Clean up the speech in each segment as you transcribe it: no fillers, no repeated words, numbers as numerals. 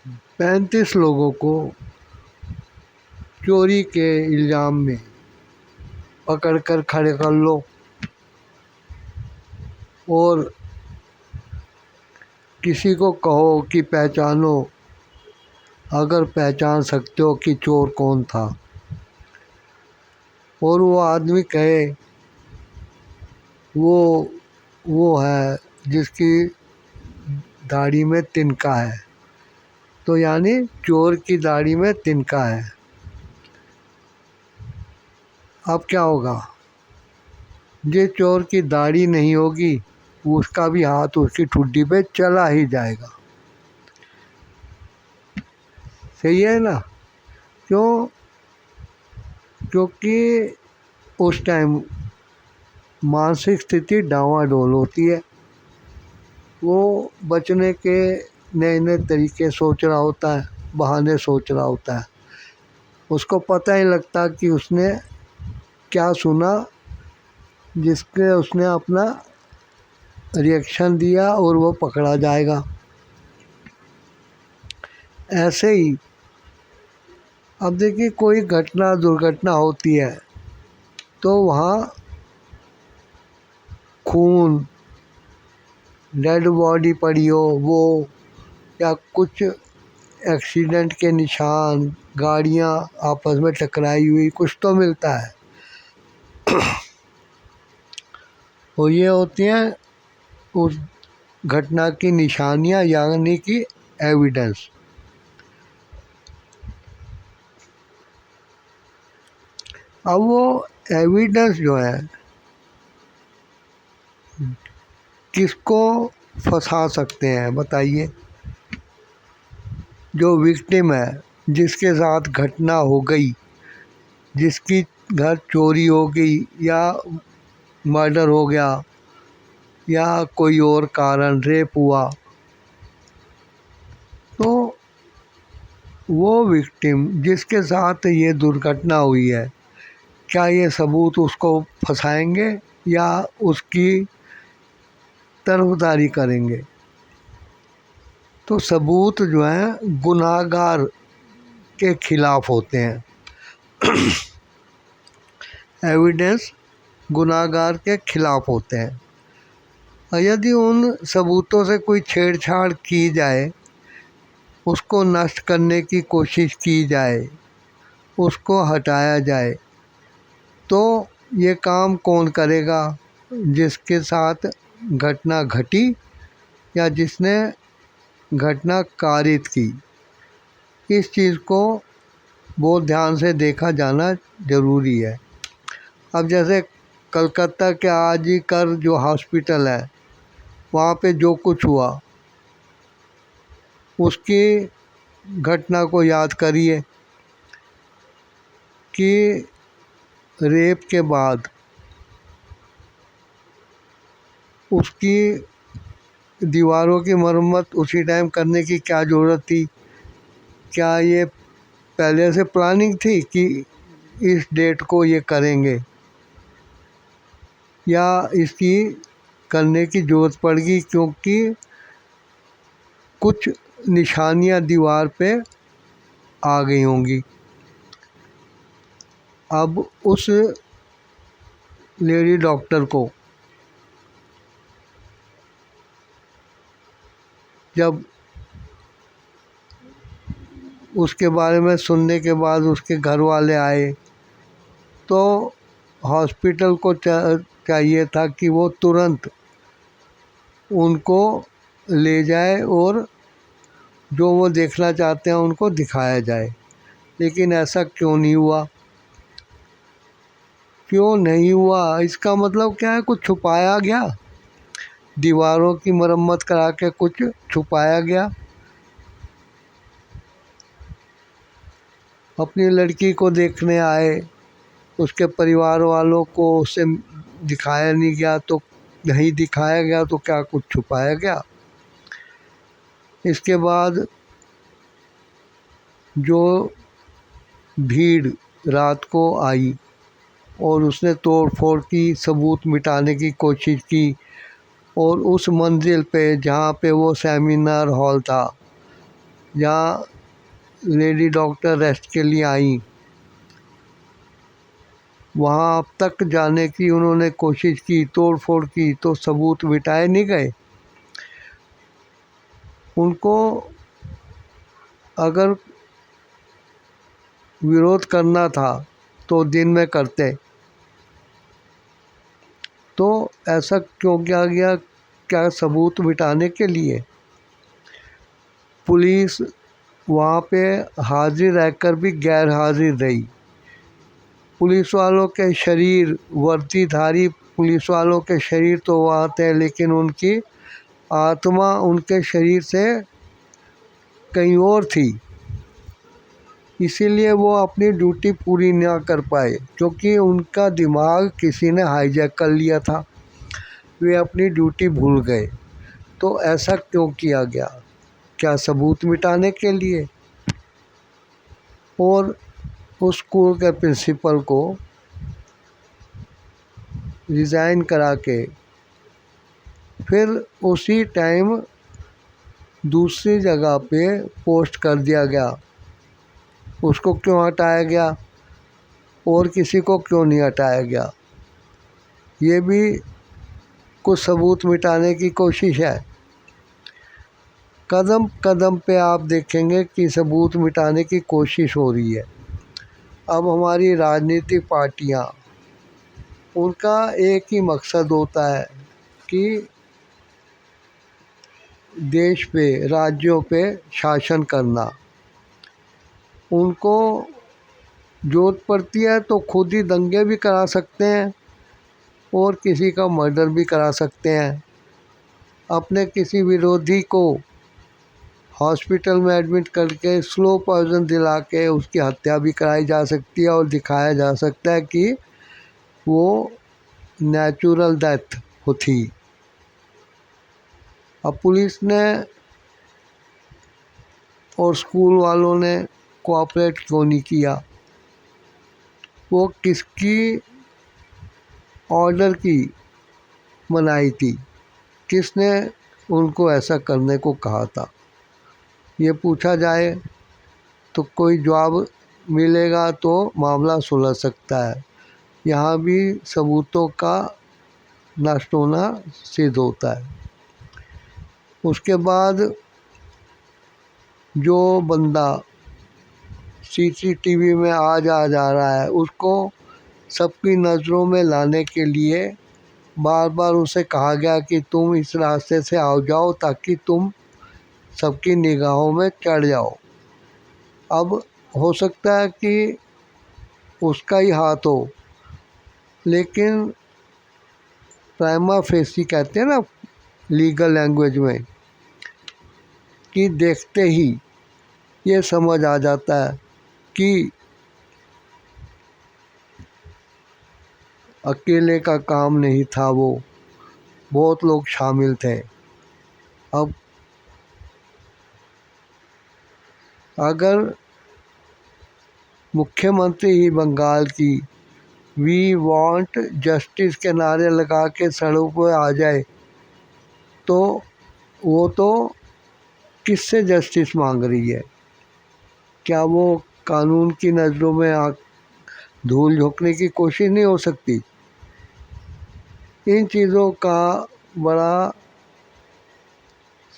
35 लोगों को चोरी के इल्ज़ाम में पकड़ कर खड़े कर लो और किसी को कहो कि पहचानो, अगर पहचान सकते हो कि चोर कौन था, और वो आदमी कहे वो है जिसकी दाढ़ी में तिनका है, तो यानी चोर की दाढ़ी में तिनका है। अब क्या होगा, जिस चोर की दाढ़ी नहीं होगी उसका भी हाथ उसकी ठुड्डी पे चला ही जाएगा। सही है ना? क्यों? क्योंकि उस टाइम मानसिक स्थिति डांवाडोल होती है। वो बचने के नए नए तरीके सोच रहा होता है, बहाने सोच रहा होता है। उसको पता ही लगता कि उसने क्या सुना जिसके उसने अपना रिएक्शन दिया और वो पकड़ा जाएगा। ऐसे ही अब देखिए, कोई घटना दुर्घटना होती है तो वहाँ खून, डेड बॉडी पड़ी हो वो, या कुछ एक्सीडेंट के निशान, गाड़ियाँ आपस में टकराई हुई, कुछ तो मिलता है। और ये होती हैं उस घटना की निशानियाँ, यानी कि एविडेंस। अब वो एविडेंस जो है किसको फंसा सकते हैं बताइए? जो विक्टिम है, जिसके साथ घटना हो गई, जिसकी घर चोरी हो गई या मर्डर हो गया या कोई और कारण रेप हुआ, तो वो विक्टिम जिसके साथ ये दुर्घटना हुई है, क्या ये सबूत उसको फंसाएंगे या उसकी तरफदारी करेंगे? तो सबूत जो है गुनाहगार के खिलाफ होते हैं। एविडेंस गुनाहगार के खिलाफ होते हैं। और यदि उन सबूतों से कोई छेड़छाड़ की जाए, उसको नष्ट करने की कोशिश की जाए, उसको हटाया जाए, तो ये काम कौन करेगा? जिसके साथ घटना घटी या जिसने घटना कारित की। इस चीज़ को बहुत ध्यान से देखा जाना ज़रूरी है। अब जैसे कलकत्ता के आजीकर जो हॉस्पिटल है, वहाँ पे जो कुछ हुआ उसकी घटना को याद करिए कि रेप के बाद उसकी दीवारों की मरम्मत उसी टाइम करने की क्या ज़रूरत थी? क्या ये पहले से प्लानिंग थी कि इस डेट को ये करेंगे, या इसकी करने की ज़रूरत पड़ गई क्योंकि कुछ निशानियां दीवार पे आ गई होंगी? अब उस लेडी डॉक्टर को जब उसके बारे में सुनने के बाद उसके घर वाले आए, तो हॉस्पिटल को चाहिए था कि वो तुरंत उनको ले जाए और जो वो देखना चाहते हैं उनको दिखाया जाए। लेकिन ऐसा क्यों नहीं हुआ? क्यों नहीं हुआ? इसका मतलब क्या है? कुछ छुपाया गया, दीवारों की मरम्मत करा के कुछ छुपाया गया। अपनी लड़की को देखने आए, उसके परिवार वालों को उसे दिखाया नहीं गया, तो नहीं दिखाया गया तो क्या कुछ छुपाया गया? इसके बाद जो भीड़ रात को आई और उसने तोड़ फोड़ की, सबूत मिटाने की कोशिश की, और उस मंजिल पे जहाँ पे वो सेमिनार हॉल था जहाँ लेडी डॉक्टर रेस्ट के लिए आई, वहाँ अब तक जाने की उन्होंने कोशिश की, तोड़ फोड़ की, तो सबूत मिटाए नहीं गए। उनको अगर विरोध करना था तो दिन में करते, तो ऐसा क्यों किया गया? क्या सबूत मिटाने के लिए? पुलिस वहाँ पे हाजिर रहकर भी गैर हाजिर रही। पुलिस वालों के शरीर, वर्दीधारी पुलिस वालों के शरीर तो वहाँ थे, लेकिन उनकी आत्मा उनके शरीर से कहीं और थी। इसीलिए वो अपनी ड्यूटी पूरी ना कर पाए, क्योंकि उनका दिमाग किसी ने हाईजैक कर लिया था। वे अपनी ड्यूटी भूल गए। तो ऐसा क्यों किया गया? क्या सबूत मिटाने के लिए? और उस स्कूल के प्रिंसिपल को रिज़ाइन करा के फिर उसी टाइम दूसरी जगह पे पोस्ट कर दिया गया। उसको क्यों हटाया गया और किसी को क्यों नहीं हटाया गया? ये भी कुछ सबूत मिटाने की कोशिश है। कदम कदम पे आप देखेंगे कि सबूत मिटाने की कोशिश हो रही है। अब हमारी राजनीतिक पार्टियां, उनका एक ही मकसद होता है कि देश पे, राज्यों पे शासन करना। उनको ज़रूरत पड़ती है तो खुद ही दंगे भी करा सकते हैं और किसी का मर्डर भी करा सकते हैं। अपने किसी विरोधी को हॉस्पिटल में एडमिट करके स्लो पॉइजन दिला के उसकी हत्या भी कराई जा सकती है और दिखाया जा सकता है कि वो नेचुरल डेथ थी। अब पुलिस ने और स्कूल वालों ने कोऑपरेट क्यों नहीं किया? वो किसकी ऑर्डर की मनाही थी? किसने उनको ऐसा करने को कहा था? ये पूछा जाए तो कोई जवाब मिलेगा तो मामला सुलझ सकता है। यहाँ भी सबूतों का नष्ट होना सिद्ध होता है। उसके बाद जो बंदा सीसीटीवी में आ जा रहा है, उसको सबकी नज़रों में लाने के लिए बार बार उसे कहा गया कि तुम इस रास्ते से आ जाओ ताकि तुम सबकी निगाहों में चढ़ जाओ। अब हो सकता है कि उसका ही हाथ हो, लेकिन प्राइमा फेसी कहते हैं ना लीगल लैंग्वेज में, कि देखते ही ये समझ आ जाता है कि अकेले का काम नहीं था, वो बहुत लोग शामिल थे। अब अगर मुख्यमंत्री ही बंगाल की वी वांट जस्टिस के नारे लगा के सड़कों पर आ जाए, तो वो तो किससे जस्टिस मांग रही है? क्या वो कानून की नज़रों में धूल झोंकने की कोशिश नहीं हो सकती? इन चीज़ों का बड़ा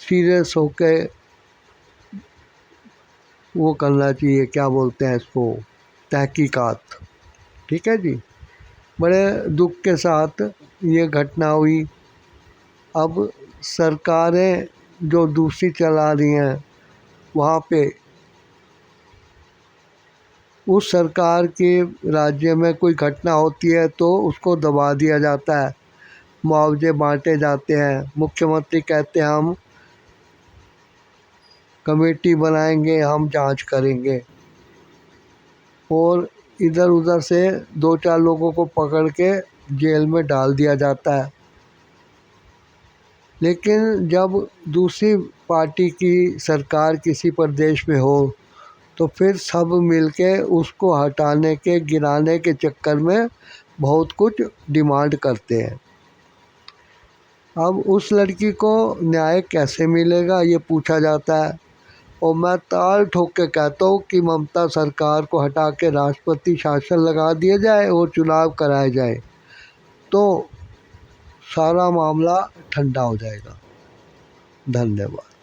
सीरियस होके वो करना चाहिए, क्या बोलते हैं इसको, तहकीकात। ठीक है जी। बड़े दुख के साथ ये घटना हुई। अब सरकारें जो दूसरी चला रही हैं, वहाँ पे उस सरकार के राज्य में कोई घटना होती है तो उसको दबा दिया जाता है, मुआवजे बांटे जाते हैं। मुख्यमंत्री कहते हैं हम कमेटी बनाएंगे, हम जांच करेंगे, और इधर उधर से दो चार लोगों को पकड़ के जेल में डाल दिया जाता है। लेकिन जब दूसरी पार्टी की सरकार किसी प्रदेश में हो तो फिर सब मिलके उसको हटाने के, गिराने के चक्कर में बहुत कुछ डिमांड करते हैं। अब उस लड़की को न्याय कैसे मिलेगा ये पूछा जाता है, और मैं ताल ठोक के कहता हूँ कि ममता सरकार को हटा के राष्ट्रपति शासन लगा दिया जाए और चुनाव कराए जाए, तो सारा मामला ठंडा हो जाएगा। धन्यवाद।